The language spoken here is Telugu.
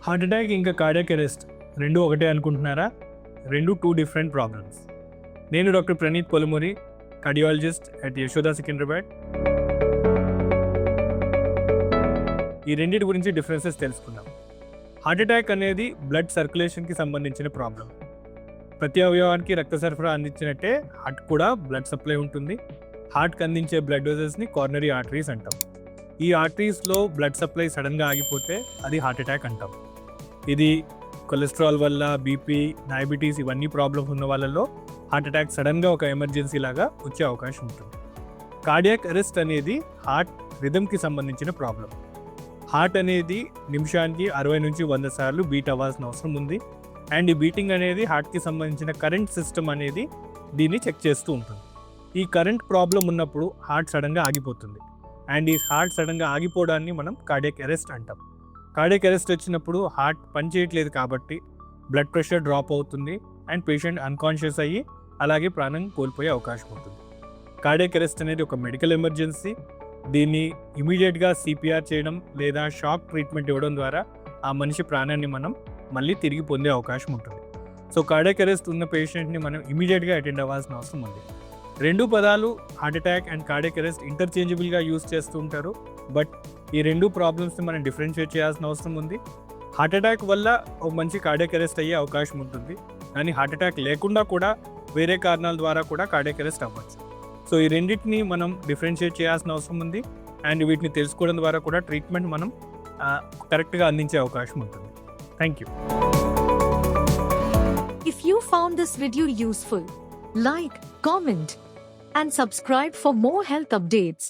హార్ట్ అటాక్ ఇంకా కార్డియాక్ అరెస్ట్ రెండు ఒకటే అనుకుంటున్నారా? రెండు టూ డిఫరెంట్ ప్రాబ్లమ్స్. నేను doctor Praneeth Polamuri, cardiologist at Yashoda Secunderabad. ఈ రెండింటి గురించి డిఫరెన్సెస్ తెలుసుకుందాం. హార్ట్ అటాక్ అనేది బ్లడ్ సర్క్యులేషన్కి సంబంధించిన ప్రాబ్లం. ప్రతి అవయవానికి రక్త సరఫరా అందించినట్టే హార్ట్ కూడా బ్లడ్ సప్లై ఉంటుంది. హార్ట్కి అందించే బ్లడ్ వెజల్స్ని కార్నరీ ఆర్టరీస్ అంటాం. ఈ ఆర్టరీస్లో బ్లడ్ సప్లై సడన్గా ఆగిపోతే అది హార్ట్ అటాక్ అంటాం. ఇది కొలెస్ట్రాల్ వల్ల, బీపీ, డయాబెటీస్ ఇవన్నీ ప్రాబ్లమ్స్ ఉన్న వాళ్ళలో హార్ట్ అటాక్ సడన్గా ఒక ఎమర్జెన్సీ లాగా వచ్చే అవకాశం ఉంటుంది. కార్డియాక్ అరెస్ట్ అనేది హార్ట్ రిథమ్కి సంబంధించిన ప్రాబ్లం. హార్ట్ అనేది నిమిషానికి 60 నుంచి 100 సార్లు బీట్ అవ్వాల్సిన అవసరం ఉంది. అండ్ ఈ బీటింగ్ అనేది హార్ట్కి సంబంధించిన కరెంట్ సిస్టమ్ అనేది దీన్ని చెక్ చేస్తూ ఉంటుంది. ఈ కరెంట్ ప్రాబ్లం ఉన్నప్పుడు హార్ట్ సడన్గా ఆగిపోతుంది. అండ్ ఈ హార్ట్ సడన్గా ఆగిపోవడాన్ని మనం కార్డియాక్ అరెస్ట్ అంటాం. కార్డియాక్ అరెస్ట్ వచ్చినప్పుడు హార్ట్ పనిచేయట్లేదు కాబట్టి బ్లడ్ ప్రెషర్ డ్రాప్ అవుతుంది అండ్ పేషెంట్ అన్కాన్షియస్ అయ్యి అలాగే ప్రాణం కోల్పోయే అవకాశం ఉంటుంది. కార్డియాక్ అరెస్ట్ అనేది ఒక మెడికల్ ఎమర్జెన్సీ. దీన్ని ఇమీడియట్గా సిపిఆర్ చేయడం లేదా షాక్ ట్రీట్మెంట్ ఇవ్వడం ద్వారా ఆ మనిషి ప్రాణాన్ని మనం మళ్ళీ తిరిగి పొందే అవకాశం ఉంటుంది. సో కార్డియాక్ అరెస్ట్ ఉన్న పేషెంట్ని మనం ఇమీడియట్గా అటెండ్ అవ్వాల్సిన అవసరం ఉంది. రెండు పదాలు heart attack and cardiac arrest ఇంటర్చేంజబుల్గా యూజ్ చేస్తూ ఉంటారు. బట్ ఈ రెండు ప్రాబ్లమ్స్ని మనం డిఫరెన్షియేట్ చేయాల్సిన అవసరం ఉంది. హార్ట్ అటాక్ వల్ల ఒక మంచి కార్డియాక్ అరెస్ట్ అయ్యే అవకాశం ఉంటుంది. కానీ హార్ట్ అటాక్ లేకుండా కూడా వేరే కారణాల ద్వారా కూడా కార్డియాక్ అరెస్ట్ అవ్వచ్చు. సో ఈ రెండింటిని మనం డిఫరెన్షియేట్ చేయాల్సిన అవసరం ఉంది. అండ్ వీటిని తెలుసుకోవడం ద్వారా కూడా ట్రీట్మెంట్ మనం కరెక్ట్గా అందించే అవకాశం ఉంటుంది. Thank you. If you found this video useful, like, comment, and subscribe for more health updates.